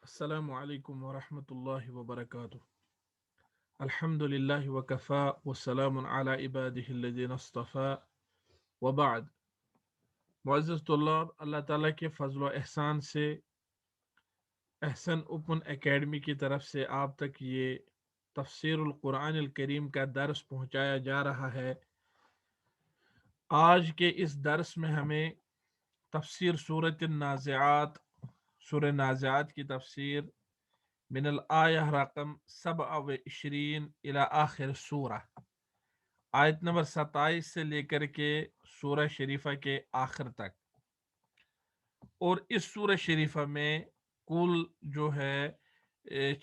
السلام علیکم ورحمۃ اللہ وبرکاتہ۔ الحمد للہ وکفا وسلام علی عبادہ الذین اصطفیٰ وبعد۔ معزز طلاب، اللہ تعالیٰ کے فضل و احسان سے احسن اوپن اکیڈمی کی طرف سے آپ تک یہ تفسیر القرآن الکریم کا درس پہنچایا جا رہا ہے۔ آج کے اس درس میں ہمیں تفسیر سورۃ النازعات، سورہ نازعات کی تفسیر من الآیہ رقم 27 الی آخر سورہ، آیت نمبر 27 سے لے کر کے سورہ شریفہ کے آخر تک، اور اس سورہ شریفہ میں کل جو ہے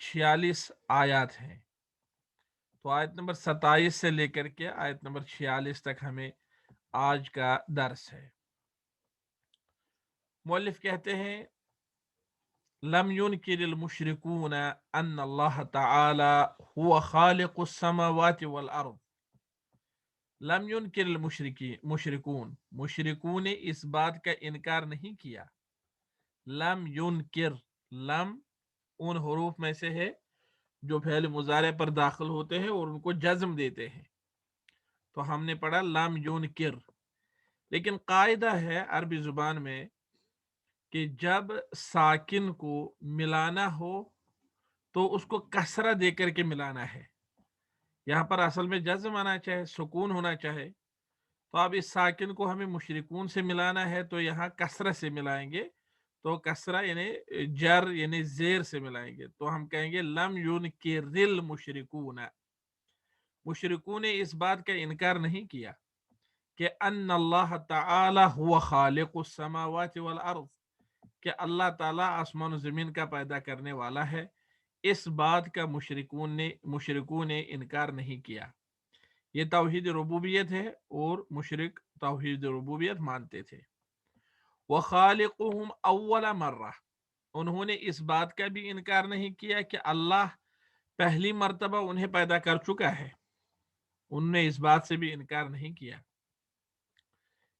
46 آیات ہیں۔ تو آیت نمبر 27 سے لے کر کے آیت نمبر 46 تک ہمیں آج کا درس ہے۔ مؤلف کہتے ہیں لم ينكر المشركون ان اللہ تعالی هو خالق السماوات والارض۔ لم ينكر مشرکون نے اس بات کا انکار نہیں کیا۔ لم ينكر، لم ان حروف میں سے ہے جو فعل مضارع پر داخل ہوتے ہیں اور ان کو جزم دیتے ہیں، تو ہم نے پڑھا لم ينكر۔ لیکن قاعدہ ہے عربی زبان میں کہ جب ساکن کو ملانا ہو تو اس کو کسرہ دے کر کے ملانا ہے۔ یہاں پر اصل میں جزم آنا چاہے، سکون ہونا چاہے، تو اب اس ساکن کو ہمیں مشرکون سے ملانا ہے تو یہاں کسرہ سے ملائیں گے، تو کسرہ یعنی جر یعنی زیر سے ملائیں گے، تو ہم کہیں گے لم ينکر المشرکون۔ مشرکون نے اس بات کا انکار نہیں کیا کہ ان اللہ تعالی هو خالق السماوات والارض، کہ اللہ تعالیٰ آسمان و زمین کا پیدا کرنے والا ہے۔ اس بات کا مشرکون نے انکار نہیں کیا۔ یہ توحید ربوبیت ہے اور مشرک توحید ربوبیت مانتے تھے۔ وَخَالِقُهُمْ أَوَّلَ مَرَّةٍ، انہوں نے اس بات کا بھی انکار نہیں کیا کہ اللہ پہلی مرتبہ انہیں پیدا کر چکا ہے۔ انہوں نے اس بات سے بھی انکار نہیں کیا،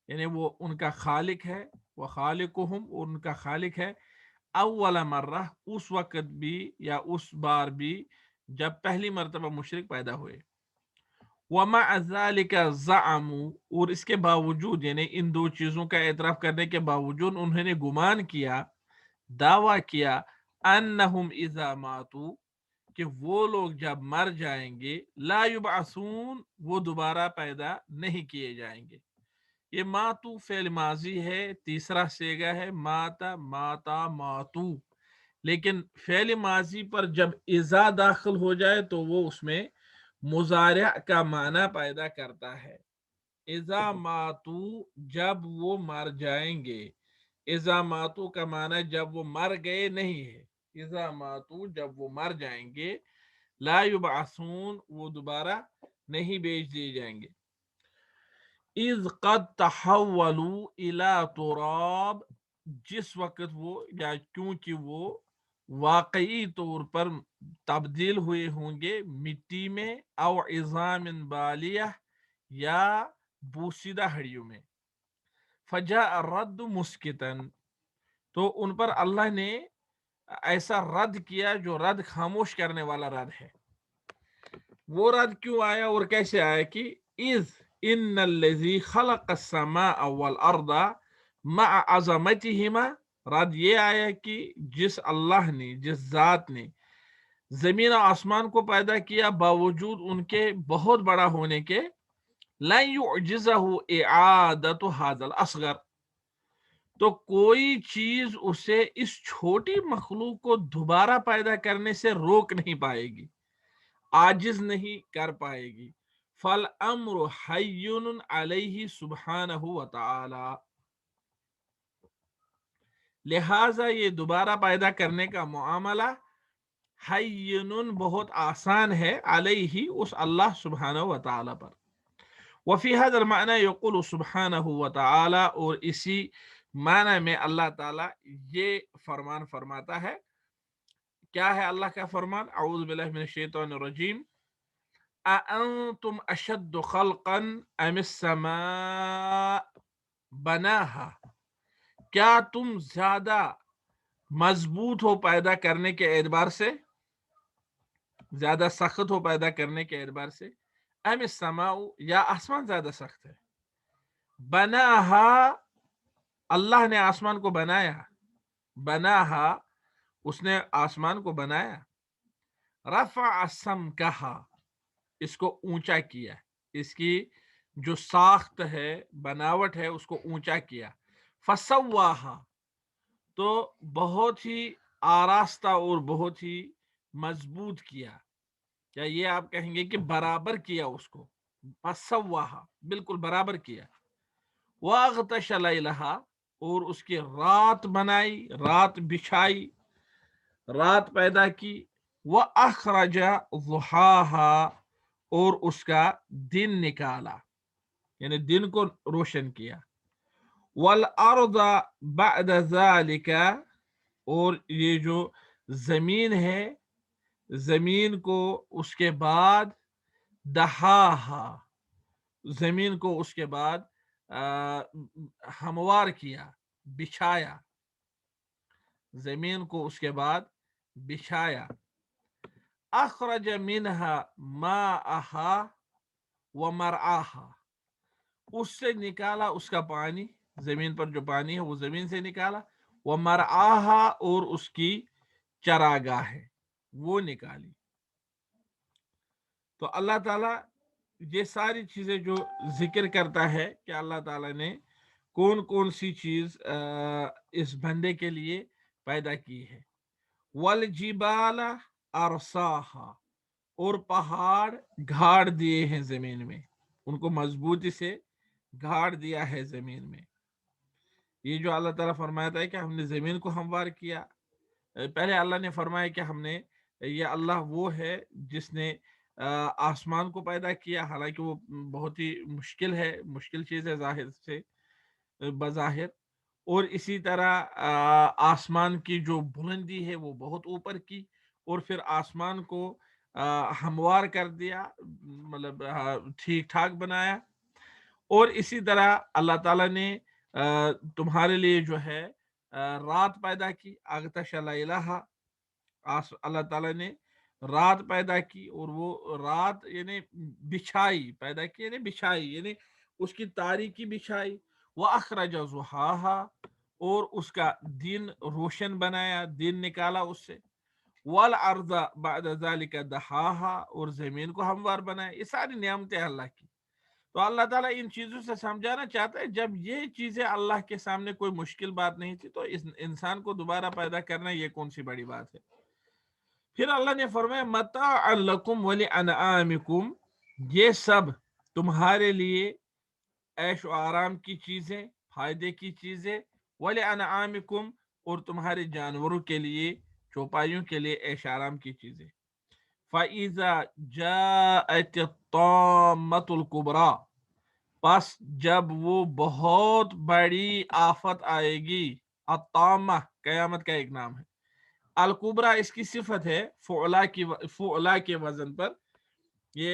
یعنی وہ ان کا خالق ہے، وہ خالقہم اور ان کا خالق ہے، اول مرہ اس وقت بھی یا اس بار بھی جب پہلی مرتبہ مشرک پیدا ہوئے۔ ومع ذلك زعموا، اور اس کے باوجود یعنی ان دو چیزوں کا اعتراف کرنے کے باوجود انہوں نے گمان کیا، دعویٰ کیا، انہم اذا ماتوا، کہ وہ لوگ جب مر جائیں گے، لا یبعثون، وہ دوبارہ پیدا نہیں کیے جائیں گے۔ یہ ماتو فعل ماضی ہے، تیسرا صیغہ ہے ماتا، ماتا، ماتو، لیکن فعل ماضی پر جب اذا داخل ہو جائے تو وہ اس میں مضارع کا معنی پیدا کرتا ہے۔ اذا ماتو، جب وہ مر جائیں گے۔ اذا ماتو کا معنی جب وہ مر گئے نہیں ہے، اذا ماتو جب وہ مر جائیں گے، لا یبعثون وہ دوبارہ نہیں بھیج دیے جائیں گے۔ اذ قد تحولوا الى تراب، جس وقت وہ یا کیونکہ وہ واقعی طور پر تبدیل ہوئے ہوں گے مٹی میں، او عظام بالیہ یا بوسیدہ ہڈیوں میں۔ فجاء الرد مسکتن، تو ان پر اللہ نے ایسا رد کیا جو رد خاموش کرنے والا رد ہے۔ وہ رد کیوں آیا اور کیسے آیا کہ اذ ان الذی خلق السماء والارض مع عظمتہما، رد یہ آیا کہ جس اللہ نے، جس ذات نے زمین و آسمان کو پیدا کیا باوجود ان کے بہت بڑا ہونے کے، لا یعجزہ اعادۃ ھذا الاصغر، تو کوئی چیز اسے اس چھوٹی مخلوق کو دوبارہ پیدا کرنے سے روک نہیں پائے گی، عاجز نہیں کر پائے گی۔ فالامر حین علیہ سبحانہ وتعالی، لہٰذا یہ دوبارہ پیدا کرنے کا معاملہ حین بہت آسان ہے، علیہ اس اللہ سبحانہ وتعالی پر۔ وفی هذا المعنی یقول سبحانہ وتعالی، اور اسی معنی میں اللہ تعالیٰ یہ فرمان فرماتا ہے۔ کیا ہے اللہ کا فرمان؟ اعوذ باللہ من الشیطان الرجیم، اَأَنتُمْ أَشَدُّ خَلْقًا أَمِ السَّمَاءُ بَنَاهَا، کیا تم زیادہ مضبوط ہو پیدا کرنے کے اعتبار سے، زیادہ سخت ہو پیدا کرنے کے اعتبار سے، ام السماء یا آسمان زیادہ سخت ہے، بناہا اللہ نے آسمان کو بنایا، بناہا اس نے آسمان کو بنایا، رفع سمکہا اس کو اونچا کیا، اس کی جو ساخت ہے بناوٹ ہے اس کو اونچا کیا، فسواہا تو بہت ہی آراستہ اور بہت ہی مضبوط کیا، یا یہ آپ کہیں گے کہ برابر کیا اس کو، فسواہا بالکل برابر کیا، واغطش لیلہا اور اس کی رات بنائی، رات بچھائی، رات پیدا کی، وَأَخْرَجَ ضُحَاهَا اور اس کا دن نکالا، یعنی دن کو روشن کیا، وَالْأَرْضَ بَعْدَ ذَلِكَ اور یہ جو زمین ہے، زمین کو اس کے بعد، دہاہا زمین کو اس کے بعد ہموار کیا، بچھایا، زمین کو اس کے بعد بچھایا، اخرج منہا ماءہا ومرعاہا اس سے نکالا اس کا پانی، زمین پر جو پانی ہے وہ زمین سے نکالا، ومرعاہا اور اس کی چراگاہ ہے وہ نکالی۔ تو اللہ تعالیٰ یہ ساری چیزیں جو ذکر کرتا ہے کہ اللہ تعالیٰ نے کون کون سی چیز اس بندے کے لیے پیدا کی ہے، والجبال ارساہا اور پہاڑ گھاڑ دیے ہیں زمین میں، ان کو مضبوطی سے گھاڑ دیا ہے زمین میں۔ یہ جو اللہ تعالیٰ فرماتا ہے کہ ہم نے زمین کو ہموار کیا، پہلے اللہ نے فرمایا کہ ہم نے، یہ اللہ وہ ہے جس نے آسمان کو پیدا کیا، حالانکہ وہ بہت ہی مشکل ہے، مشکل چیز ہے ظاہر سے بظاہر، اور اسی طرح آسمان کی جو بلندی ہے وہ بہت اوپر کی، اور پھر آسمان کو ہموار کر دیا، مطلب ٹھیک ٹھاک بنایا، اور اسی طرح اللہ تعالیٰ نے تمہارے لیے جو ہے رات پیدا کی، اغتش لیلہا اللہ تعالیٰ نے رات پیدا کی، اور وہ رات یعنی بچھائی، پیدا کی یعنی بچھائی، یعنی اس کی تاریکی بچھائی، وَأَخْرَجَ ضُحَاهَا اور اس کا دن روشن بنایا، دن نکالا اس سے، وَالْأَرْضَ بَعْدَ ذَلِكَ دَحَاهَا اور زمین کو ہموار بنایا۔ یہ ساری نعمتیں اللہ کی۔ تو اللہ تعالیٰ ان چیزوں سے سمجھانا چاہتا ہے جب یہ چیزیں اللہ کے سامنے کوئی مشکل بات نہیں تھی تو اس انسان کو دوبارہ پیدا کرنا یہ کون سی بڑی بات ہے۔ پھر اللہ نے فرمایا متاعا لکم ولانعامکم، یہ سب تمہارے لیے عیش و آرام کی چیزیں، فائدے کی چیزیں، ولانعامکم اور تمہارے جانوروں کے لیے، چوپایوں کے لیے عیش آرام کی چیزیں۔ فَإِذَا جَاءَتِ الطَّامَّةُ الْكُبْرَى پس جب وہ بہت بڑی آفت آئے گی، الطامہ قیامت کا ایک نام ہے، الکبرا اس کی صفت ہے، فعلا کے وزن پر، یہ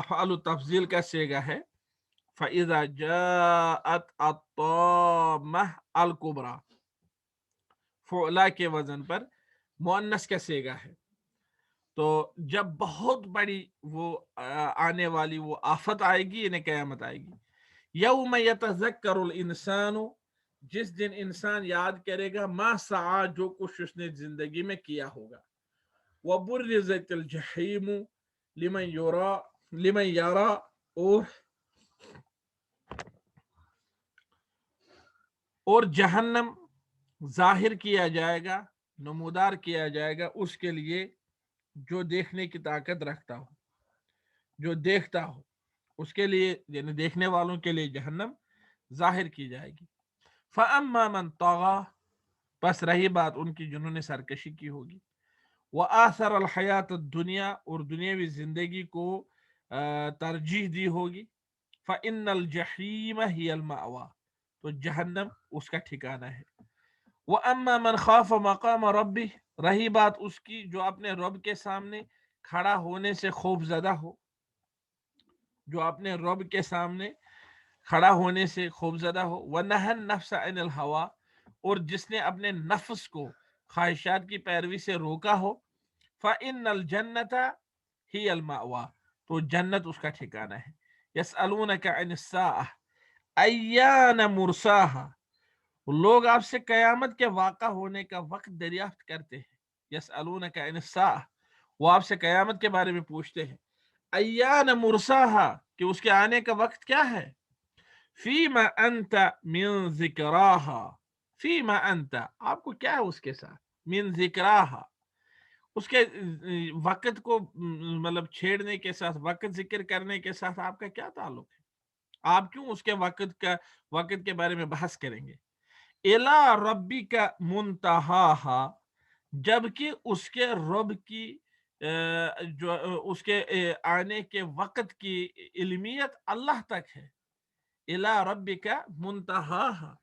افعال التفضیل کا صیغہ ہے، فَإِذَا جَاءَتْ الطَّامَّةُ الْكُبْرَى فعلا کے وزن پر مؤنث کا صیغہ ہے۔ تو جب بہت بڑی وہ آنے والی وہ آفت آئے گی یعنی قیامت آئے گی، یوم یتذکر الانسان جس دن انسان یاد کرے گا ما سعی جو کچھ اس نے زندگی میں کیا ہوگا، وبرزت الجحیم لمن یرا اور جہنم ظاہر کیا جائے گا، نمودار کیا جائے گا اس کے لیے جو دیکھنے کی طاقت رکھتا ہو، جو دیکھتا ہو اس کے لیے، یعنی دیکھنے والوں کے لیے جہنم ظاہر کی جائے گی۔ فَأَمَّا مَنْ طَغَى پس رہی بات ان کی جنہوں نے سرکشی کی ہوگی، وَآثَرَ الْحَيَاةَ الدُّنْيَا اور دنیاوی زندگی کو ترجیح دی ہوگی، فَإِنَّ الْجَحِيمَ هِيَ الْمَأْوَى تو جہنم اس کا ٹھکانہ ہے۔ وَأَمَّا مَنْ خَافَ مَقَامَ رَبِّهِ رہی بات اس کی جو اپنے رب کے سامنے کھڑا ہونے سے خوف زدہ ہو، جو اپنے رب کے سامنے کھڑا ہونے سے خوف زدہ ہو، وَنَهَى النَّفْسَ عَنِ الْهَوَىٰ اور جس نے اپنے نفس کو خواہشات کی پیروی سے روکا ہو، فَإِنَّ الْجَنَّةَ هِيَ الْمَأْوَىٰ، تو جنت اس کا ٹھکانہ ہے۔ يَسْأَلُونَكَ عَنِ السَّاعَةِ أَيَّانَ مُرْسَاهَا، لوگ آپ سے قیامت کے واقع ہونے کا وقت دریافت کرتے ہیں۔ يَسْأَلُونَكَ عَنِ السَّاعَةِ، وہ آپ سے قیامت کے بارے میں پوچھتے ہیں۔ أَيَّانَ مُرْسَاهَا، کہ اس کے آنے کا وقت کیا ہے۔ فِيمَ أَنْتَ مِنْ ذِكْرَاهَا، فِيمَ أَنْتَ، آپ کو کیا ہے اس کے ساتھ، مِنْ ذِكْرَاهَا، اس کے وقت کو مطلب چھیڑنے کے ساتھ، وقت ذکر کرنے کے ساتھ آپ کا کیا تعلق ہے؟ آپ کیوں اس کے وقت کے بارے میں بحث کریں گے؟ اِلَىٰ رَبِّكَ مُنْتَهَاهَا، جبکہ اس کے رب کی جو اس کے آنے کے وقت کی علمیت اللہ تک ہے۔ اِلَىٰ رَبِّكَ مُنْتَهَاهَا،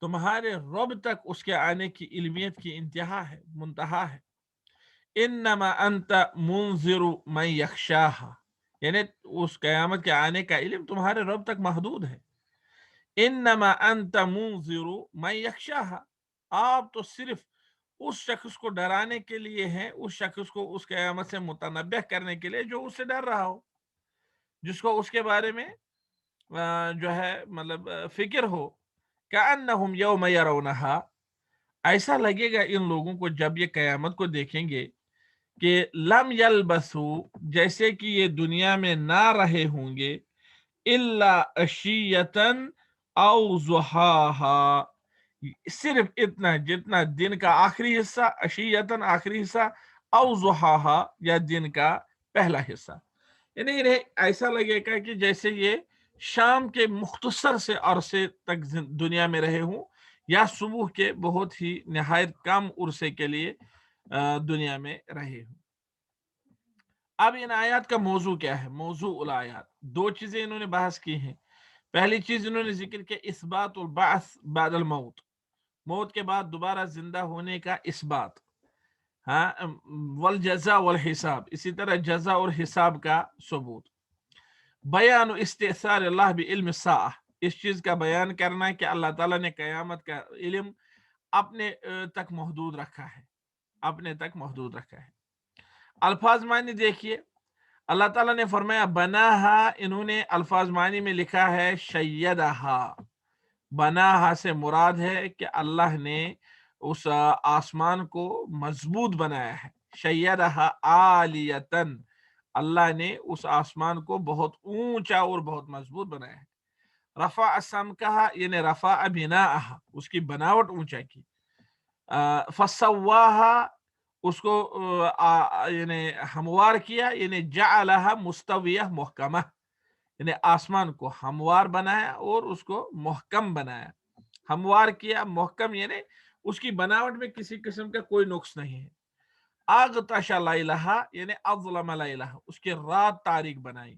تمہارے رب تک اس کے آنے کی علمیت کی انتہا ہے، منتہا ہے۔ انما انت منذر من یخشاها، یعنی اس قیامت کے آنے کا علم تمہارے رب تک محدود ہے۔ انما انت منذر من یخشاها، آپ تو صرف اس شخص کو ڈرانے کے لیے ہیں، اس شخص کو اس قیامت سے متنبہ کرنے کے لیے جو اس سے ڈر رہا ہو، جس کو اس کے بارے میں جو ہے مطلب فکر ہو۔ کأنہم یوم یرونہا، ایسا لگے گا ان لوگوں کو جب یہ قیامت کو دیکھیں گے کہ لم یلبسو، جیسے کہ یہ دنیا میں نہ رہے ہوں گے، الا عشیۃً او ضحاہا، صرف اتنا جتنا دن کا آخری حصہ، عشیۃً آخری حصہ، او ضحاہا یا دن کا پہلا حصہ، یعنی انہیں ایسا لگے گا کہ جیسے یہ شام کے مختصر سے عرصے تک دنیا میں رہے ہوں، یا صبح کے بہت ہی نہایت کم عرصے کے لیے دنیا میں رہے ہوں۔ اب ان آیات کا موضوع کیا ہے؟ موضوع الآیات، دو چیزیں انہوں نے بحث کی ہیں۔ پہلی چیز انہوں نے ذکر کیا اثبات البعث بعد الموت، موت کے بعد دوبارہ زندہ ہونے کا اثبات، ہاں، والجزاء والحساب، اسی طرح جزا اور حساب کا ثبوت۔ بیان استئثار اللہ بعلم الساعہ، اس چیز کا بیان کرنا کہ اللہ تعالیٰ نے قیامت کا علم اپنے تک محدود رکھا ہے، اپنے تک محدود رکھا ہے۔ الفاظ معنی دیکھیے، اللہ تعالیٰ نے فرمایا بناہا، انہوں نے الفاظ معنی میں لکھا ہے شیدہا، بناہا سے مراد ہے کہ اللہ نے اس آسمان کو مضبوط بنایا ہے، شیدہا عالیتن، اللہ نے اس آسمان کو بہت اونچا اور بہت مضبوط بنایا ہے۔ رفع سمکہا، یعنی رفع بناہا، اس کی بناوٹ اونچا کی۔ فسواہا، اس کو یعنی ہموار کیا، یعنی جعلہا مستویہ محکمہ، یعنی آسمان کو ہموار بنایا اور اس کو محکم بنایا۔ ہموار کیا، محکم، یعنی اس کی بناوٹ میں کسی قسم کا کوئی نقص نہیں ہے۔ اغطش لیلہا، یعنی اظلم لیلہا، اس کی رات تاریک بنائی۔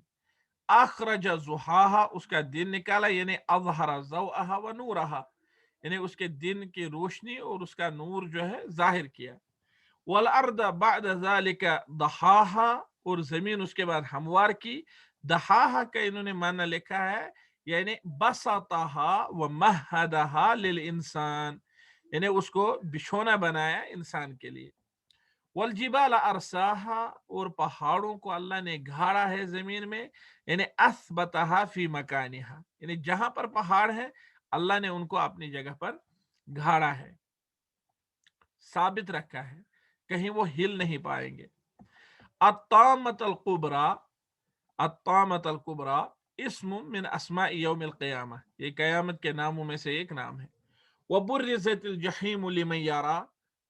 اخرج ضحاہا، اس کا دن نکالا، یعنی اظہر ضوءہا و نورہا، یعنی اس کے دن کی روشنی اور اس کا نور جو ہے ظاہر کیا۔ والارض بعد ذلك ضحاہا، اور زمین اس کے بعد ہموار کی۔ دحاہا کا انہوں نے معنی لکھا ہے یعنی بسطہا ومہدہا للانسان، یعنی اس کو بچھونا بنایا انسان کے لیے۔ والجبال ارساہا، اور پہاڑوں کو اللہ نے گھاڑا ہے زمین میں، یعنی اثبتہا فی مکانہا، یعنی جہاں پر پہاڑ ہے اللہ نے ان کو اپنی جگہ پر گھاڑا ہے، ثابت رکھا ہے، کہیں وہ ہل نہیں پائیں گے۔ الطامۃ الکبریٰ، الطامۃ الکبریٰ اسم من اسماء یوم القیامہ، یہ قیامت کے ناموں میں سے ایک نام ہے۔ وبرزت الجحیم لمن یرا،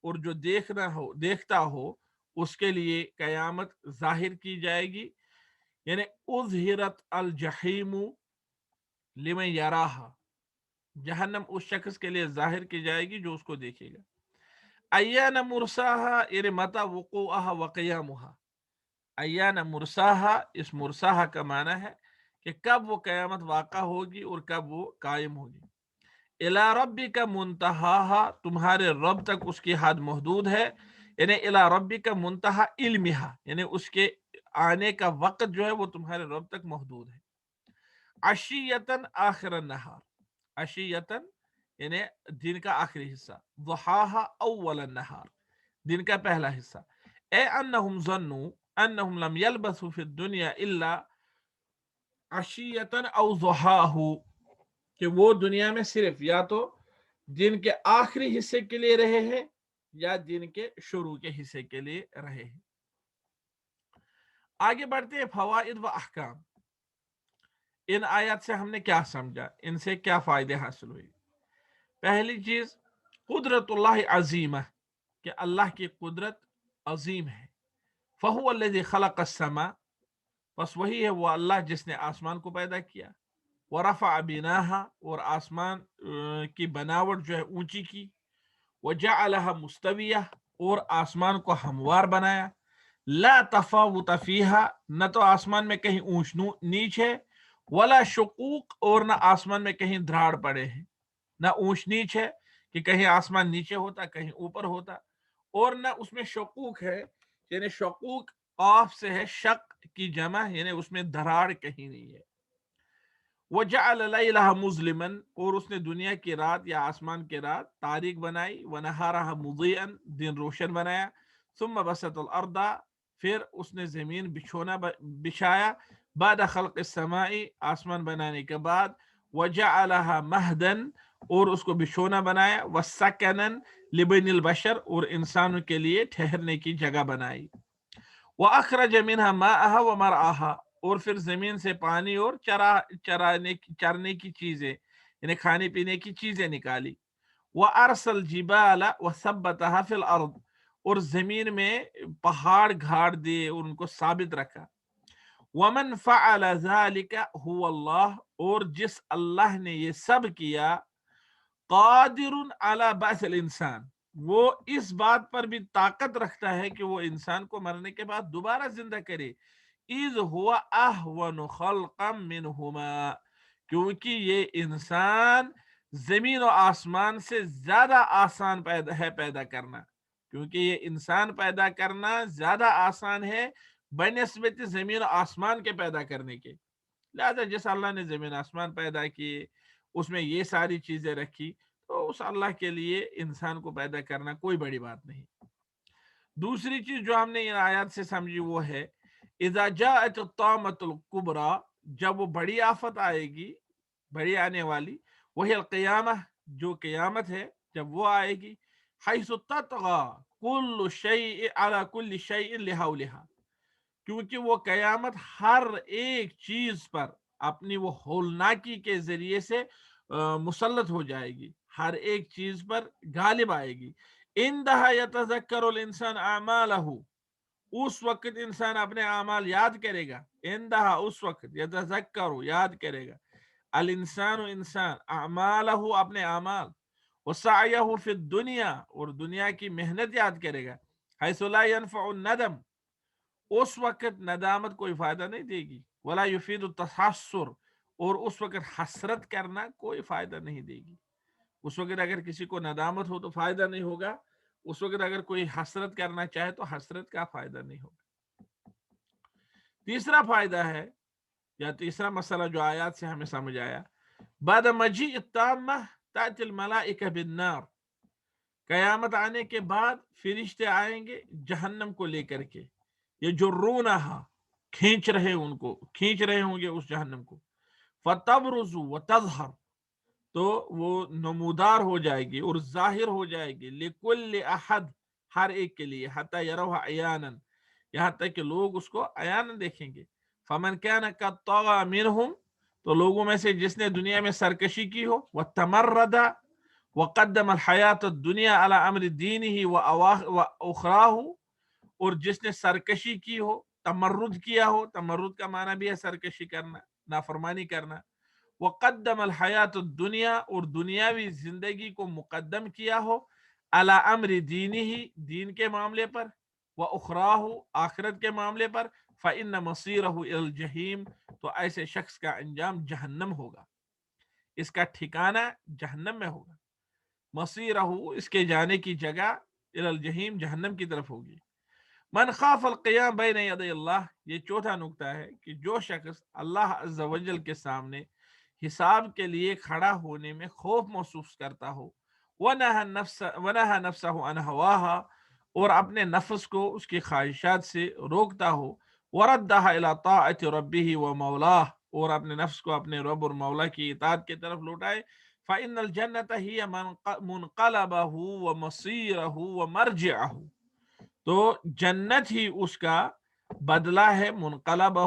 اور جو دیکھتا ہو اس کے لیے قیامت ظاہر کی جائے گی، یعنی اظہرت الجحیم لمن یراہا، جہنم اس شخص کے لیے ظاہر کی جائے گی جو اس کو دیکھے گا۔ ایان مرساہا، یعنی متی وقوعہا وقیامہا، ایان مرساہا، اس مرساہا کا معنی ہے کہ کب وہ قیامت واقع ہوگی اور کب وہ قائم ہوگی۔ الی ربک منتہاہا، تمہارے رب تک اس کی حد محدود ہے، یعنی الی ربک منتہا علمہا، یعنی اس کے آنے کا وقت جو ہے وہ تمہارے رب تک محدود ہے۔ عشیۃً آخر النہار، عشیۃً یعنی دن کا آخری حصہ، ضحاہا اول النہار، دن کا پہلا حصہ، اے انہم ظنوا انہم لم یلبثوا فی الدنیا الا عشیتا او ضحاہ، کہ وہ دنیا میں صرف یا تو دن کے آخری حصے کے لیے رہے ہیں یا دن کے شروع کے حصے کے لیے رہے ہیں۔ آگے بڑھتے ہیں، فوائد و احکام۔ ان آیات سے ہم نے کیا سمجھا، ان سے کیا فائدے حاصل ہوئے؟ پہلی چیز، قدرت اللہ عظیمہ، کہ اللہ کی قدرت عظیم ہے۔ فہو الذی خلق السماء، بس وہی ہے وہ اللہ جس نے آسمان کو پیدا کیا، ورفع بناہا، اور آسمان کی بناوٹ جو ہے اونچی کی، وجعلها مستویہ، اور آسمان کو ہموار بنایا، لا تفاوت فیہا، نہ تو آسمان میں کہیں اونچ نیچ ہے، ولا شقوق، اور نہ آسمان میں کہیں دراڑ پڑے ہیں، نہ اونچ نیچ ہے کہ کہیں آسمان نیچے ہوتا کہیں اوپر ہوتا، اور نہ اس میں شقوق ہے، یعنی شقوق قاف سے ہے، شق کی جمع، یعنی اس میں دراڑ کہیں نہیں ہے۔ وجعل لیلہا مظلما، اور اس نے دنیا کی رات یا آسمان کی رات تاریک بنائی، ونہارہا مضیئا، دن روشن بنایا، ثم بسط الارض، پھر اس نے زمین بچھایا، بعد خلق السماء، آسمان بنانے کے بعد، وجعلہا مہدا، اور اس کو بچھونا بنایا، وسکنا لبنی البشر، اور انسانوں کے لیے ٹھہرنے کی جگہ بنائی، وَأَخْرَجَ مِنْهَا مَاءَهَا وَمَرْعَاهَا، اور پھر زمین سے پانی اور چرنے کی چیزیں، یعنی کھانے پینے کی چیزیں نکالی، وَأَرْسَلَ الْجِبَالَ وَثَبَّتَهَا فِي الْأَرْضِ، اور زمین میں پہاڑ گھاڑ دیے اور ان کو ثابت رکھا، وَمَنْ فَعَلَ ذَلِكَ هُوَ اللَّهُ، اور جس اللہ نے یہ سب کیا، قادر علی بعث الانسان، وہ اس بات پر بھی طاقت رکھتا ہے کہ وہ انسان کو مرنے کے بعد دوبارہ زندہ کرے، اذ ہوا اہون خلقا منہما، کیونکہ یہ انسان زمین و آسمان سے زیادہ آسان پیدا کرنا، کیونکہ یہ انسان پیدا کرنا زیادہ آسان ہے بنسبت زمین و آسمان کے پیدا کرنے کے، لہذا جس اللہ نے زمین آسمان پیدا کیے، اس میں یہ ساری چیزیں رکھی، تو اس اللہ کے لیے انسان کو پیدا کرنا کوئی بڑی بات نہیں۔ دوسری چیز جو ہم نے ان آیات سے سمجھی وہ ہے، اذا جاءت الطامۃ الکبریٰ، جب وہ بڑی آفت آئے گی، بڑی آنے والی، وہی القیامہ، جو قیامت ہے، جب وہ آئے گی، حیث تطغی کل شیء علی کل شیء لحولہا، کیونکہ وہ قیامت ہر ایک چیز پر اپنی وہ ہولناکی کے ذریعے سے مسلط ہو جائے گی، ہر ایک چیز پر غالب آئے گی۔ اندہا یتذکر الانسان اعمالہ، اس وقت انسان اپنے اعمال یاد کرے گا، اندہا اس وقت، یتذکر یاد کرے گا، الانسان انسان، اعمالہ اپنے اعمال، وسعیہ فی الدنیا، اور دنیا کی محنت یاد کرے گا، حیث لا ینفع الندم، اس وقت ندامت کوئی فائدہ نہیں دے گی، ولا یفید التحسر، اور اس وقت حسرت کرنا کوئی فائدہ نہیں دے گی، اس وقت اگر کسی کو ندامت ہو تو فائدہ نہیں ہوگا، اس وقت اگر کوئی حسرت کرنا چاہے تو حسرت کا فائدہ نہیں ہوگا۔ تیسرا فائدہ ہے یا تیسرا مسئلہ جو آیات سے ہمیں سمجھ آیا، بعد مجیء التامہ تأتی الملائکہ بالنار، قیامت آنے کے بعد فرشتے آئیں گے جہنم کو لے کر کے، یجرونہا، کھینچ رہے ہوں گے اس جہنم کو، فتبرز وتظہر، تو وہ نمودار ہو جائے گی اور ظاہر ہو جائے گی، لکل احد، ہر ایک کے لیے، حتی یروہا عیانا، یہاں تک کہ لوگ اس کو عیانا دیکھیں گے، فمن کان قد طغى منہم، تو لوگوں میں سے جس نے دنیا میں سرکشی کی ہو، وتمرد وقدم الحیات الدنیا علی امر دینہ واخراہ، اور جس نے سرکشی کی ہو، تمرد کیا ہو، تمرد کا معنی بھی ہے سرکشی کرنا، نافرمانی کرنا، وقدم الحیات الدنیا، اور دنیاوی زندگی کو مقدم کیا ہو، علی امر دینہ، دین کے معاملے پر، واخراہ، آخرت کے معاملے پر، فإن مصیرہ الی الجحیم، تو ایسے شخص کا انجام جہنم ہوگا، اس کا ٹھکانہ جہنم میں ہوگا، مصیرہ، اس کے جانے کی جگہ، الی الجحیم، جہنم کی طرف ہوگی۔ من خاف القیام بین یدی اللہ، یہ چوتھا نکتہ ہے کہ جو شخص اللہ عز و جل کے سامنے حساب کے لیے کھڑا ہونے میں خوف محسوس کرتا ہو، وَنَهَا نَفْسَهُ عَنْ هَوَاهَا، اور اپنے نفس کو اس کی خواہشات سے روکتا ہو، وَرَدَّهَا إِلَىٰ طَاعَةِ رَبِّهِ وَمَوْلَاهُ، اور اپنے نفس کو اپنے رب اور مولا کی اطاعت کی طرف لوٹائے، فَإِنَّ الْجَنَّةَ هِيَ مُنْقَلَبَهُ وَمَصِيرَهُ وَمَرْجِعَهُ، تو جنت ہی اس کا بدلہ ہے، منقلبہ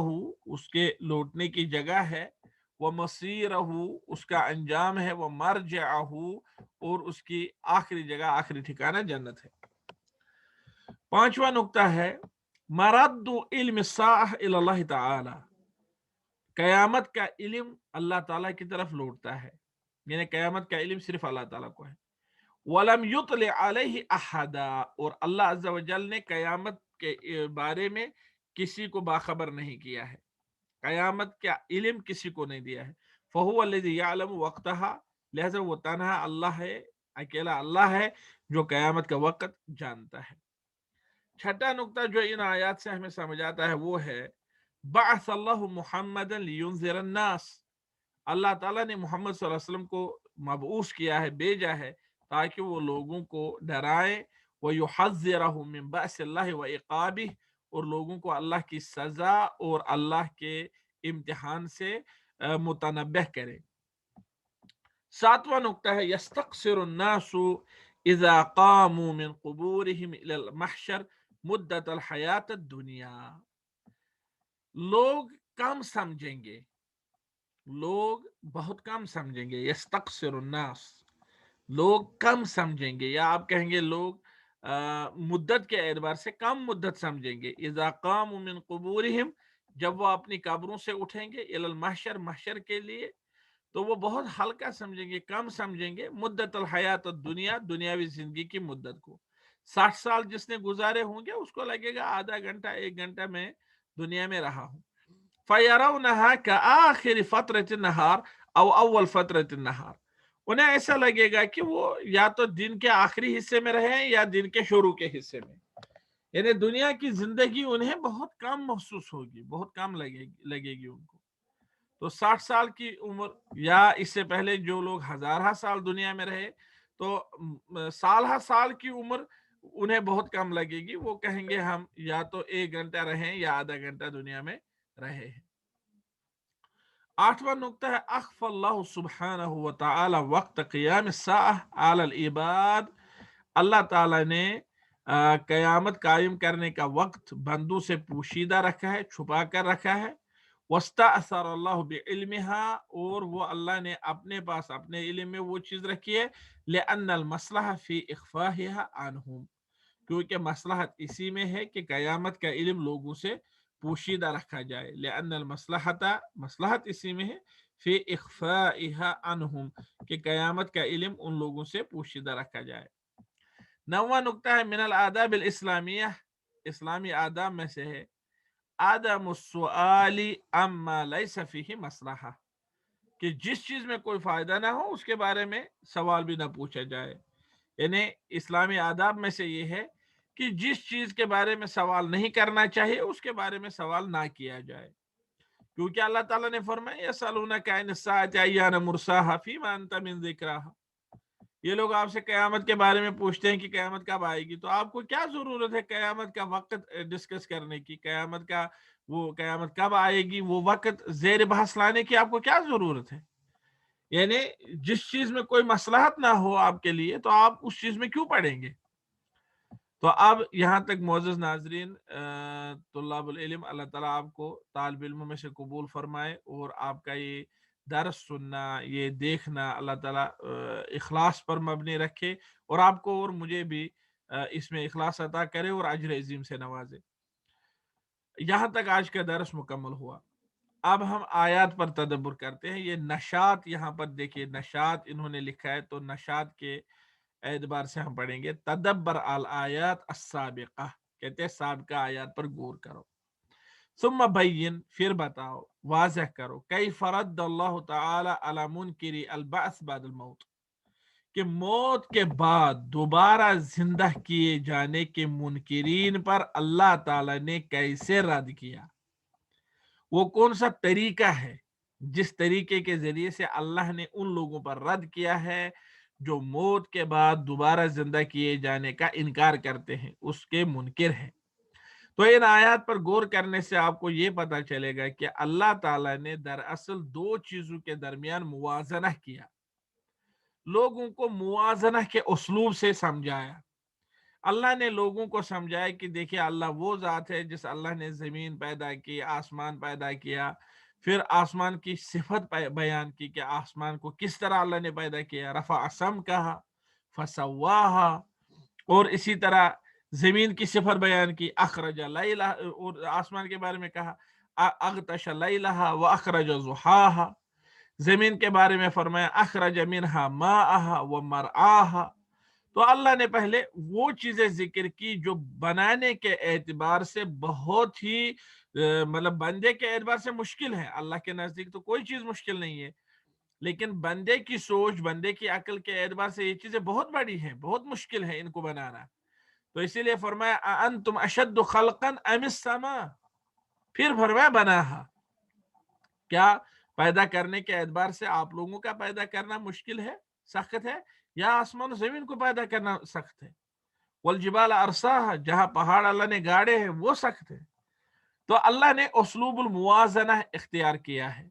اس کے لوٹنے کی جگہ ہے، وہ مسیرہ اس کا انجام ہے، وہ مرجعہ اور اس کی آخری جگہ، آخری ٹھکانہ جنت ہے۔ پانچواں نقطہ ہے مرد علم الساعہ الی اللہ تعالی، قیامت کا علم اللہ تعالیٰ کی طرف لوٹتا ہے، یعنی قیامت کا علم صرف اللہ تعالیٰ کو ہے۔ وَلَمْ يُطْلِعْ عَلَيْهِ أَحَدًا، اور اللہ عز و جل نے قیامت کے بارے میں کسی کو باخبر نہیں کیا ہے، قیامت کا علم کسی کو نہیں دیا ہے۔ فَهُوَ الَّذِي يَعْلَمُ وَقْتَهَا، لہذا وہ تنہا اللہ ہے، اکیلا اللہ ہے جو قیامت کا وقت جانتا ہے۔ چھٹا نقطہ جو ان آیات سے ہمیں سمجھ آتا ہے وہ ہے بعث اللہ محمدا لینذر الناس، اللہ تعالیٰ نے محمد صلی اللہ علیہ وسلم کو مبعوث کیا ہے، بھیجا ہے تاکہ وہ لوگوں کو ڈرائے، وَيُحَذِّرَهُم مِّن بَأْسِ اللَّهِ وَعِقَابِهِ، اور لوگوں کو اللہ کی سزا اور اللہ کے امتحان سے متنبہ کرے۔ ساتواں نقطہ ہے یستقصر الناس اذا قاموا من قبورهم الى المحشر مدت الحیات الدنیا، لوگ کم سمجھیں گے، لوگ بہت کم سمجھیں گے، یستقصر الناس، لوگ کم سمجھیں گے، یا آپ کہیں گے لوگ مدت کے اعتبار سے کم مدت سمجھیں گے، اذا قاموا من قبورهم، جب وہ اپنی قبروں سے اٹھیں گے، الى المحشر، محشر کے لیے، تو وہ بہت ہلکا سمجھیں گے، کم سمجھیں گے مدت الحیات الدنیا، دنیاوی زندگی کی مدت کو۔ 60 سال جس نے گزارے ہوں گے اس کو لگے گا آدھا گھنٹہ 1 گھنٹہ میں دنیا میں رہا ہوں۔ فَيَرَوْنَهَا كَآخِرِ فَتْرَةِ النَّهَارِ أَوْ أَوَّلِ فَتْرَةِ النَّهَارِ، انہیں ایسا لگے گا کہ وہ یا تو دن کے آخری حصے میں رہے یا دن کے شروع کے حصے میں، یعنی دنیا کی زندگی انہیں بہت کم محسوس ہوگی، بہت کم لگے گی ان کو۔ تو 60 سال کی عمر، یا اس سے پہلے جو لوگ ہزارہ سال دنیا میں رہے تو سالہ سال کی عمر انہیں بہت کم لگے گی، وہ کہیں گے ہم یا تو 1 گھنٹہ رہیں یا آدھا گھنٹہ دنیا میں رہے ہیں۔ آٹھواں نقطہ ہے اخف اللہ سبحانہ وتعالی وقت قیام الساعہ علی العباد، اللہ تعالیٰ نے قیامت قائم کرنے کا وقت بندوں سے پوشیدہ رکھا ہے، چھپا کر رکھا ہے۔ وَاسْتَأْثَرَ اللَّهُ بِعِلْمِهَا، اور وہ اللہ نے اپنے پاس اپنے علم میں وہ چیز رکھی ہے، لِأَنَّ الْمَصْلَحَةَ فِي إِخْفَائِهَا عَنْهُمْ، کیونکہ مصلحت اسی میں ہے کہ قیامت کا علم لوگوں سے پوشیدہ رکھا جائے، لِأَنَّ الْمَصْلَحَةَ، مصلحت اسی میں ہے، فی إِخْفَائِهَا عَنْهُمْ، کہ قیامت کا علم ان لوگوں سے پوشیدہ رکھا جائے۔ 9واں نقطہ ہے من الآداب الاسلامیہ، اسلامی آداب میں سے ہے عدم السؤال عما لیس فیہ مصلحہ، کہ جس چیز میں کوئی فائدہ نہ ہو اس کے بارے میں سوال بھی نہ پوچھا جائے، یعنی اسلامی آداب میں سے یہ ہے کہ جس چیز کے بارے میں سوال نہیں کرنا چاہیے اس کے بارے میں سوال نہ کیا جائے، کیونکہ اللہ تعالیٰ نے فرمایا یسألونک عن الساعة ایان مرساها فیما انت من ذکرہا، یہ لوگ آپ سے قیامت کے بارے میں پوچھتے ہیں کہ قیامت کب آئے گی، تو آپ کو کیا ضرورت ہے قیامت کا وقت ڈسکس کرنے کی، قیامت کا وہ قیامت کب آئے گی وہ وقت زیر بحث لانے کی آپ کو کیا ضرورت ہے؟ یعنی جس چیز میں کوئی مصلحت نہ ہو آپ کے لیے تو آپ اس چیز میں کیوں پڑھیں گے؟ تو اب یہاں تک معزز ناظرین، طلاب العلم، اللہ تعالیٰ آپ کو طالب علموں میں سے قبول فرمائے، اور آپ کا یہ درس سننا، یہ دیکھنا اللہ تعالیٰ اخلاص پر مبنی رکھے، اور آپ کو اور مجھے بھی اس میں اخلاص عطا کرے اور اجر عظیم سے نوازے۔ یہاں تک آج کا درس مکمل ہوا۔ اب ہم آیات پر تدبر کرتے ہیں۔ یہ نشاط یہاں پر دیکھیے، نشاط انہوں نے لکھا ہے، تو نشاط کے اعتبار سے ہم پڑھیں گے تدبر الآیات السابقہ، کہتے ہیں سابقہ آیات پر غور کرو، ثم بین، پھر بتاؤ، واضح کرو، کیف رد اللہ تعالی علی منکری البعث بعد الموت، کہ موت کے بعد دوبارہ زندہ کیے جانے کے منکرین پر اللہ تعالی نے کیسے رد کیا، وہ کون سا طریقہ ہے، جس طریقے کے ذریعے سے اللہ نے ان لوگوں پر رد کیا ہے جو موت کے بعد دوبارہ زندہ کیے جانے کا انکار کرتے ہیں، اس کے منکر ہیں۔ تو ان آیات پر غور کرنے سے آپ کو یہ پتا چلے گا کہ اللہ تعالیٰ نے دراصل دو چیزوں کے درمیان موازنہ کیا، لوگوں کو موازنہ کے اسلوب سے سمجھایا۔ اللہ نے لوگوں کو سمجھایا کہ دیکھیں اللہ وہ ذات ہے جس اللہ نے زمین پیدا کی، آسمان پیدا کیا، پھر آسمان کی صفت بیان کی کہ آسمان کو کس طرح اللہ نے پیدا کیا، رفع سمکہا فسواہا، اور اسی طرح زمین کی صفت بیان کی، اخرج لیلہا، اور آسمان کے بارے میں کہا اغطش لیلہا واخرج ضحاہا، زمین کے بارے میں فرمایا اخرج منہا ماءہا ومرعاہا۔ تو اللہ نے پہلے وہ چیزیں ذکر کی جو بنانے کے اعتبار سے بہت ہی مطلب بندے کے اعتبار سے مشکل ہے، اللہ کے نزدیک تو کوئی چیز مشکل نہیں ہے، لیکن بندے کی سوچ، بندے کی عقل کے اعتبار سے یہ چیزیں بہت بڑی ہیں، بہت مشکل ہے ان کو بنانا۔ تو اسی لیے فرمایا اانتم اشد خلقا ام السماء، پھر فرمایا بناہا، کیا پیدا کرنے کے اعتبار سے آپ لوگوں کا پیدا کرنا مشکل ہے، سخت ہے، یا آسمان و زمین کو پیدا کرنا سخت ہے؟ والجبال ارساہا، جہاں پہاڑ اللہ نے گاڑے ہیں وہ سخت ہے۔ تو اللہ نے اسلوب الموازنہ اختیار کیا ہے،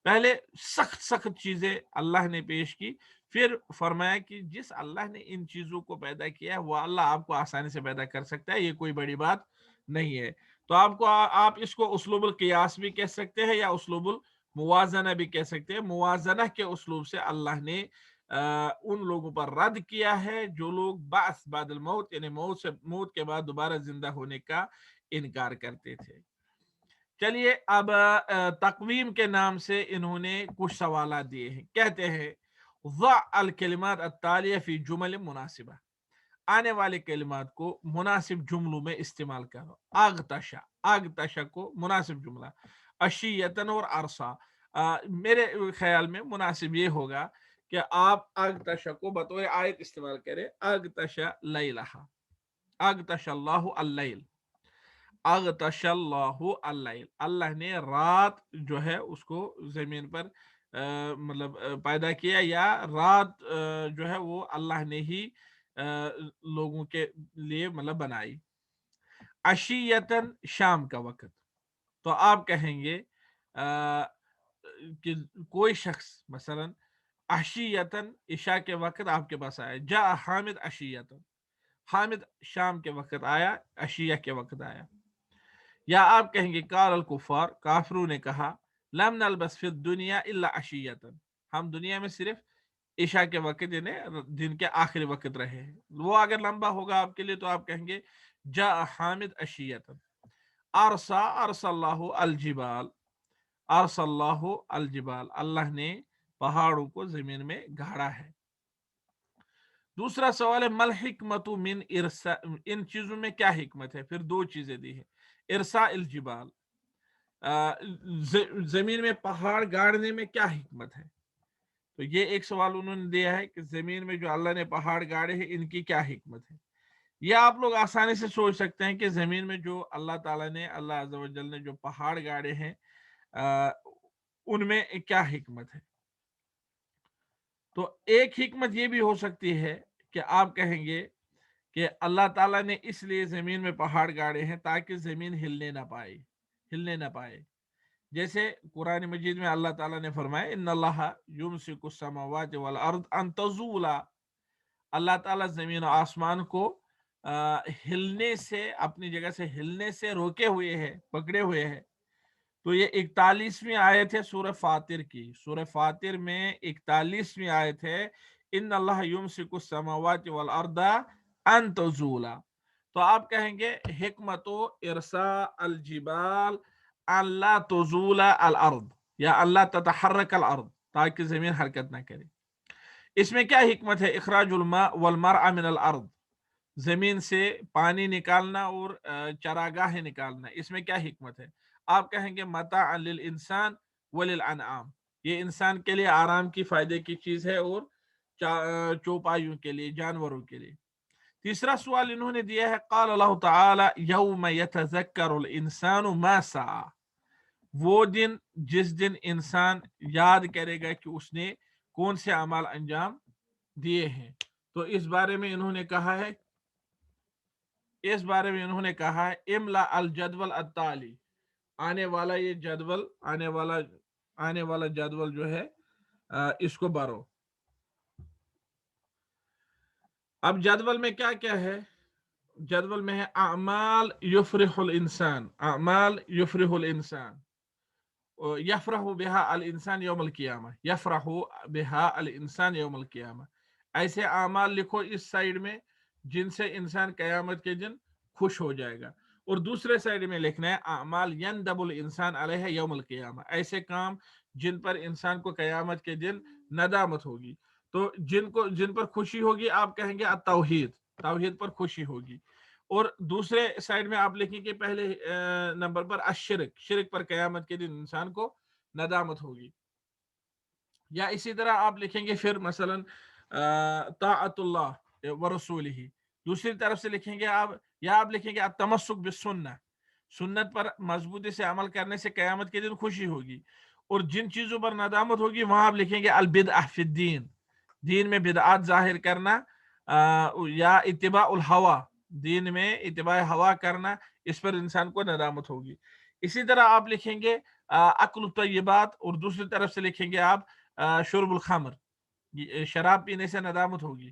پہلے سخت سخت چیزیں اللہ نے پیش کی، پھر فرمایا کہ جس اللہ نے ان چیزوں کو پیدا کیا ہے وہ اللہ آپ کو آسانی سے پیدا کر سکتا ہے، یہ کوئی بڑی بات نہیں ہے۔ تو آپ اس کو اسلوب القیاس بھی کہہ سکتے ہیں یا اسلوب الموازنہ بھی کہہ سکتے ہیں۔ موازنہ کے اسلوب سے اللہ نے ان لوگوں پر رد کیا ہے جو لوگ بعث بعد الموت، یعنی موت کے بعد دوبارہ زندہ ہونے کا انکار کرتے تھے۔ چلیے اب تقویم کے نام سے انہوں نے کچھ سوالات دیے ہیں۔ کہتے ہیں ضع الکلمات التالیہ فی جمل مناسبہ، آنے والے کلمات کو مناسب جملوں میں استعمال کرو۔ اغتشا، اغتشا کو مناسب جملہ، اشیتن اور عرصہ، میرے خیال میں مناسب یہ ہوگا کہ آپ اغتشا کو بطور آیت استعمال کریں، اغتشا لیلہا، اغتش اللہ اللیل، اغتش اللہ اللیل، اللہ نے رات جو ہے اس کو زمین پر مطلب پیدا کیا، یا رات جو ہے وہ اللہ نے ہی لوگوں کے لیے مطلب بنائی۔ عشیتن، شام کا وقت، تو آپ کہیں گے کہ کوئی شخص مثلا عشیتن، عشاء کے وقت آپ کے پاس آیا، جاء حامد عشیتن، حامد شام کے وقت آیا، عشیہ کے وقت آیا۔ یا آپ کہیں گے قال الکفار، کافروں نے کہا لم نلبس فی الدنیا الا عشیتن، ہم دنیا میں صرف عشاء کے وقت یعنی دن کے آخری وقت رہے ہیں۔ وہ اگر لمبا ہوگا آپ کے لیے تو آپ کہیں گے جاء حامد عشیتن۔ ارسا، ارسل اللہ الجبال، ارسل اللہ الجبال، اللہ نے پہاڑوں کو زمین میں گاڑا ہے۔ دوسرا سوال ہے مل حکمت من ارسا، ان چیزوں میں کیا حکمت ہے؟ پھر دو چیزیں دی ہیں، ارسا الجبال، زمین میں پہاڑ گاڑنے میں کیا حکمت ہے؟ تو یہ ایک سوال انہوں نے دیا ہے کہ زمین میں جو اللہ نے پہاڑ گاڑے ہیں ان کی کیا حکمت ہے۔ یہ آپ لوگ آسانی سے سوچ سکتے ہیں کہ زمین میں جو اللہ تعالیٰ نے، اللہ عز و جل نے جو پہاڑ گاڑے ہیں ان میں کیا حکمت ہے۔ تو ایک حکمت یہ بھی ہو سکتی ہے کہ آپ کہیں گے کہ اللہ تعالیٰ نے اس لیے زمین میں پہاڑ گاڑے ہیں تاکہ زمین ہلنے نہ پائے۔ جیسے قرآن مجید میں اللہ تعالیٰ نے فرمایا ان اللہ یمسک السماوات والارض ان تزولا، اللہ تعالیٰ زمین و آسمان کو ہلنے سے، اپنی جگہ سے ہلنے سے روکے ہوئے ہے، پکڑے ہوئے ہے۔ تو یہ 41ویں آیت ہے سورہ فاطر کی، سورہ فاطر میں 41ویں آیت ہے ان اللہ یمسک السماوات والارض ان تزولا۔ تو آپ کہیں گے حکمت و ارساء الجبال ان لا تزول الارض یا اللہ تتحرک الارض، تاکہ زمین حرکت نہ کرے۔ اس میں کیا حکمت ہے؟ اخراج الماء والمرعى من الارض، زمین سے پانی نکالنا اور چراگاہیں نکالنا، اس میں کیا حکمت ہے؟ آپ کہیں گے متاع للانسان وللانعام، یہ انسان کے لیے آرام کی، فائدے کی چیز ہے، اور چوپایوں کے لیے، جانوروں کے لیے۔ تیسرا سوال انہوں نے دیا ہے قال اللہ تعالی یوم یتذکر الانسان ما سعى، وہ دن جس دن انسان یاد کرے گا کہ اس نے کون سے اعمال انجام دیے ہیں. تو اس بارے میں انہوں نے کہا ہے املا الجدول التالی، آنے والا یہ جدول، آنے والا جدول جو ہے اس کو بھرو. اب جدول میں کیا کیا ہے؟ جدول میں ہے اعمال یفرح الانسان، اعمال یفرح الانسان، یفرح بها الانسان یوم القیامہ، یفرح بها الانسان یوم القیامہ. ایسے اعمال لکھو اس سائیڈ میں جن سے انسان قیامت کے دن خوش ہو جائے گا، اور دوسرے سائیڈ میں لکھنا ہے اعمال یندب الانسان علیہ یوم القیامہ، ایسے کام جن پر انسان کو قیامت کے دن ندامت ہوگی. تو جن پر خوشی ہوگی آپ کہیں گے التوحید، توحید پر خوشی ہوگی. اور دوسرے سائڈ میں آپ لکھیں کہ پہلے نمبر پر الشرک، شرک پر قیامت کے دن انسان کو ندامت ہوگی. یا اسی طرح آپ لکھیں گے پھر مثلا طاعت اللہ و رسولہ، دوسری طرف سے لکھیں گے آپ، یا آپ لکھیں گے التمسک بالسنہ، سنت پر مضبوطی سے عمل کرنے سے قیامت کے دن خوشی ہوگی. اور جن چیزوں پر ندامت ہوگی وہاں آپ لکھیں گے البدعہ فی الدین، دین میں بدعات ظاہر کرنا، یا اتباع الہوا، دین میں اتباع ہوا کرنا، اس پر انسان کو ندامت ہوگی. اسی طرح آپ لکھیں گے اکل الطیبات، اور دوسری طرف سے لکھیں گے آپ شرب الخمر، شراب پینے سے ندامت ہوگی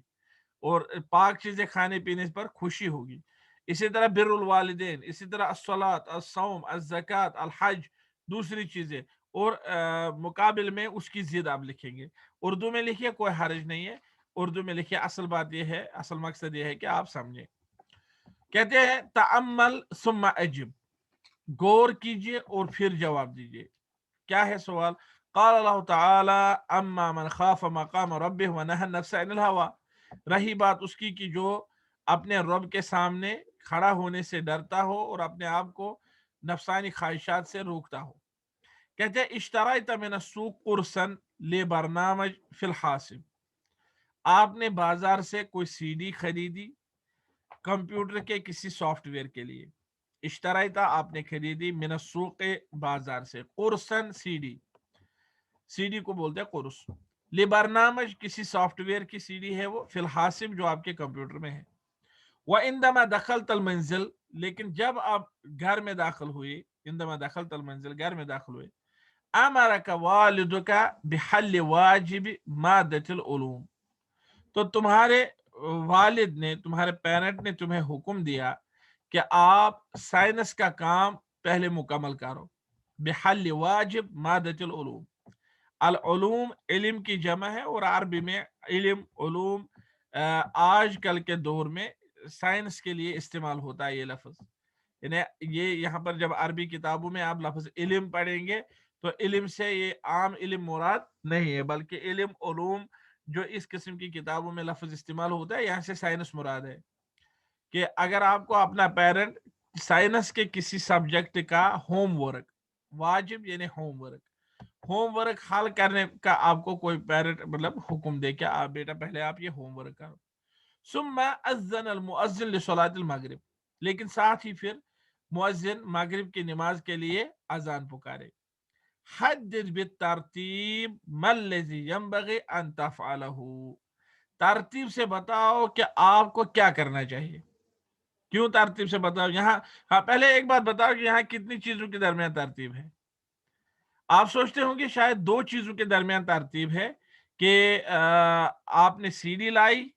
اور پاک چیزیں کھانے پینے پر خوشی ہوگی. اسی طرح بر الوالدین، اسی طرح الصلاۃ، الصوم، الزکوٰۃ، الحج، دوسری چیزیں، اور مقابل میں اس کی ضد آپ لکھیں گے. اردو میں لکھیے، کوئی حرج نہیں ہے، اردو میں لکھیے. اصل بات یہ ہے، اصل مقصد یہ ہے کہ آپ سمجھیں. کہتے ہیں تأمل ثم اجب، غور کیجئے اور پھر جواب دیجئے. کیا ہے سوال؟ قال اللہ تعالی اما من خاف مقام ربہ ونہى النفس عن الهوى، رہی بات اس کی کہ جو اپنے رب کے سامنے کھڑا ہونے سے ڈرتا ہو اور اپنے آپ کو نفسانی خواہشات سے روکتا ہو. کہتے ہیں اشتریت من السوق قرصا لبرنامج فی الحاسب، آپ نے بازار سے کوئی سی ڈی خریدی کمپیوٹر کے کسی سافٹ ویئر کے لیے. اشتریتا آپ نے خریدی، من السوق بازار سے، قرصن سی ڈی، سی ڈی کو بولتے ہیں قرص، لبرنامج کسی سافٹ ویئر کی سی ڈی ہے وہ، فی الحاسب جو آپ کے کمپیوٹر میں ہے. وَعِندَمَا دَخَلْتَ الْمَنزِلَ، لیکن جب آپ گھر میں داخل ہوئے، عندما دخلت المنزل، گھر میں داخل ہوئے، أَمَرَكَ وَالِدُكَ بِحَلِّ وَاجِبِ مَادَّةِ الْعُلُومِ، تو تمہارے والد نے، تمہارے پیرنٹ نے تمہیں حکم دیا کہ آپ سائنس کا کام پہلے مکمل کرو. بحل واجب مادۃ العلوم، العلوم علم کی جمع ہے، اور عربی میں علم، علوم آج کل کے دور میں سائنس کے لیے استعمال ہوتا ہے یہ لفظ. یعنی یہ یہاں پر جب عربی کتابوں میں آپ لفظ علم پڑھیں گے تو علم سے یہ عام علم مراد نہیں ہے، بلکہ علم، علوم جو اس قسم کی کتابوں میں لفظ استعمال ہوتا ہے، یہاں سے سائنس مراد ہے. کہ اگر آپ کو اپنا پیرنٹ سائنس کے کسی سبجیکٹ کا ہوم ورک، واجب یعنی ہوم ورک حل کرنے کا آپ کو کوئی پیرنٹ مطلب حکم دے کہ آپ بیٹا پہلے آپ یہ ہوم ورک کرو. ثم اذن المؤذن لصلاۃ المغرب، لیکن ساتھ ہی پھر مؤذن مغرب کی نماز کے لیے اذان پکارے. حدد بالترتیب ما الذی ينبغي ان تفعله، ترتیب سے بتاؤ کہ آپ کو کیا کرنا چاہیے. کیوں ترتیب سے بتاؤ؟ یہاں ہاں پہلے ایک بات بتاؤ کہ یہاں کتنی چیزوں کے درمیان ترتیب ہے. آپ سوچتے ہوں گے شاید دو چیزوں کے درمیان ترتیب ہے کہ آپ نے سی ڈی لائی،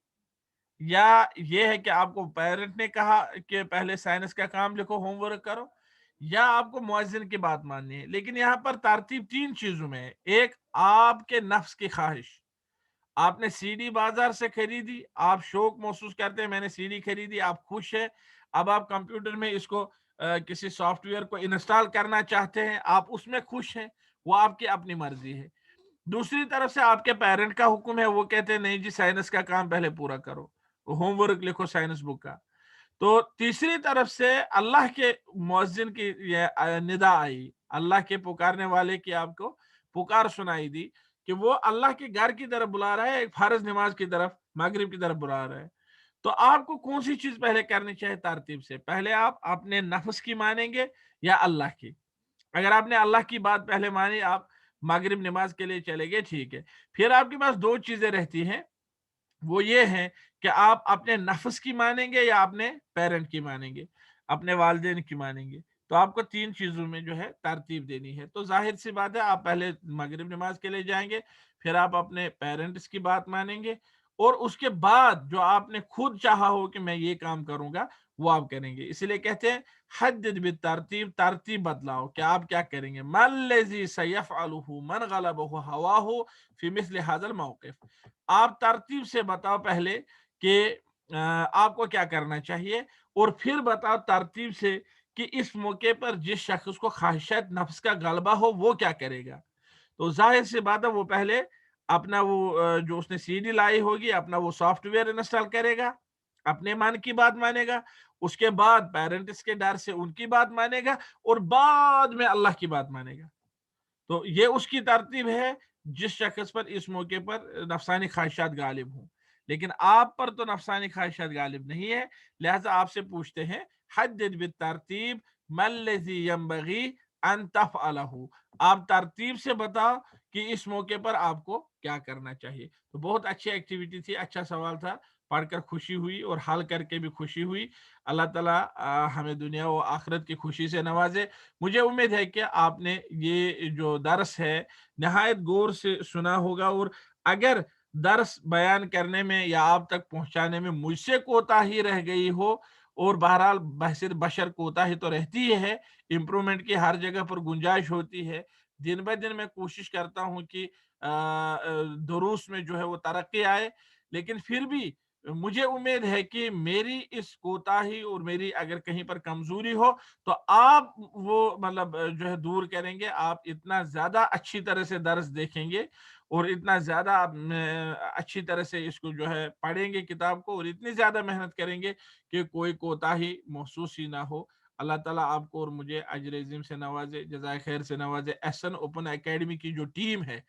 یا یہ ہے کہ آپ کو پیرنٹ نے کہا کہ پہلے سائنس کا کام لکھو، ہوم ورک کرو، یا آپ کو مؤذن کی بات ماننی ہے. لیکن یہاں پر ترتیب تین چیزوں میں ہے. ایک، آپ کے نفس کی خواہش، آپ نے سی ڈی بازار سے خریدی، آپ شوق محسوس کرتے ہیں میں نے سی ڈی خریدی، آپ خوش ہیں، اب آپ کمپیوٹر میں اس کو کسی سافٹ ویئر کو انسٹال کرنا چاہتے ہیں، آپ اس میں خوش ہیں، وہ آپ کی اپنی مرضی ہے. دوسری طرف سے آپ کے پیرنٹ کا حکم ہے، وہ کہتے ہیں نہیں جی سائنس کا کام پہلے پورا کرو، ہوم ورک لکھو سائنس بک کا. تو تیسری طرف سے اللہ کے مؤذن کی یہ ندا آئی، اللہ کے پکارنے والے کی آپ کو پکار سنائی دی کہ وہ اللہ کے گھر کی طرف بلا رہا ہے، ایک فرض نماز کی طرف، مغرب کی طرف بلا رہا ہے. تو آپ کو کون سی چیز پہلے کرنی چاہیے ترتیب سے؟ پہلے آپ اپنے نفس کی مانیں گے یا اللہ کی؟ اگر آپ نے اللہ کی بات پہلے مانی، آپ مغرب نماز کے لیے چلے گئے، ٹھیک ہے، پھر آپ کے پاس دو چیزیں رہتی ہیں، وہ یہ ہے کہ آپ اپنے نفس کی مانیں گے یا اپنے پیرنٹ کی مانیں گے، اپنے والدین کی مانیں گے. تو آپ کو تین چیزوں میں جو ہے ترتیب دینی ہے. تو ظاہر سی بات ہے، آپ پہلے مغرب نماز کے لیے جائیں گے، پھر آپ اپنے پیرنٹس کی بات مانیں گے، اور اس کے بعد جو آپ نے خود چاہا ہو کہ میں یہ کام کروں گا وہ آپ کریں گے. اسی لیے کہتے ہیں حدد بالترتیب، ترتیب بدلاؤ کہ آپ کیا کریں گے. من الذی سیفعلہ من غلبہ ہواہ فی مثل ھذا الموقف. آپ ترتیب سے بتاؤ پہلے کہ آپ کو کیا کرنا چاہیے، اور پھر بتاؤ ترتیب سے کہ اس موقع پر جس شخص کو خواہشات نفس کا غلبہ ہو وہ کیا کرے گا. تو ظاہر سی بات ہے، وہ پہلے اپنا وہ جو اس نے سی ڈی لائی ہوگی، اپنا وہ سافٹ ویئر انسٹال کرے گا، اپنے من کی بات مانے گا، اس کے بعد پیرنٹس کے ڈر سے ان کی بات مانے گا، اور بعد میں اللہ کی بات مانے گا. تو یہ اس کی ترتیب ہے جس شخص پر اس موقع پر نفسانی خواہشات غالب ہوں. لیکن آپ پر تو نفسانی خواہشات غالب نہیں ہے، لہذا آپ سے پوچھتے ہیں حدد بالترتیب ما الذی ینبغی ان تفعلہ. آپ ترتیب سے بتاؤ کہ اس موقع پر آپ کو کیا کرنا چاہیے. تو بہت اچھی ایکٹیویٹی تھی، اچھا سوال تھا، پڑھ کر خوشی ہوئی اور حل کر کے بھی خوشی ہوئی. اللہ تعالیٰ ہمیں دنیا و آخرت کی خوشی سے نوازے. مجھے امید ہے کہ آپ نے یہ جو درس ہے نہایت غور سے سنا ہوگا، اور اگر درس بیان کرنے میں یا آپ تک پہنچانے میں مجھ سے کوتاہی رہ گئی ہو، اور بہرحال بحثیت بشر کوتاہی تو رہتی ہی ہے، امپرومنٹ کی ہر جگہ پر گنجائش ہوتی ہے. دن بہ دن میں کوشش کرتا ہوں کہ دروس میں جو ہے وہ ترقی آئے، لیکن پھر بھی مجھے امید ہے کہ میری اس کوتاہی اور میری اگر کہیں پر کمزوری ہو تو آپ وہ مطلب جو ہے دور کریں گے. آپ اتنا زیادہ اچھی طرح سے درس دیکھیں گے، اور اتنا زیادہ آپ اچھی طرح سے اس کو جو ہے پڑھیں گے کتاب کو، اور اتنی زیادہ محنت کریں گے کہ کوئی کوتاہی محسوس ہی نہ ہو. اللہ تعالیٰ آپ کو اور مجھے اجر عظیم سے نوازے، جزائے خیر سے نوازے. احسن اوپن اکیڈمی کی جو ٹیم ہے،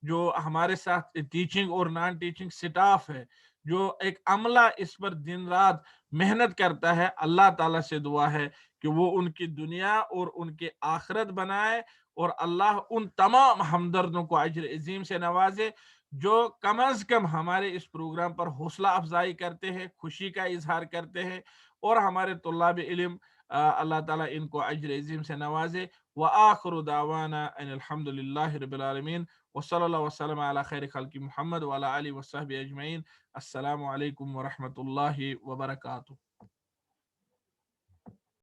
جو ہمارے ساتھ ٹیچنگ اور نان ٹیچنگ سٹاف ہے، جو ایک عملہ اس پر دن رات محنت کرتا ہے، اللہ تعالیٰ سے دعا ہے کہ وہ ان کی دنیا اور ان کی آخرت بنائے، اور اللہ ان تمام ہمدردوں کو اجر عظیم سے نوازے جو کم از کم ہمارے اس پروگرام پر حوصلہ افزائی کرتے ہیں، خوشی کا اظہار کرتے ہیں، اور ہمارے طلاب علم اللہ تعالیٰ ان کو اجر عظیم سے نوازے. وآخر دعوانا ان الحمد للہ رب العالمین، وصلی اللہ وسلم علی خیر خلق محمد وعلی آلہ وصحبہ اجمعین. السلام علیکم ورحمۃ اللہ وبرکاتہ.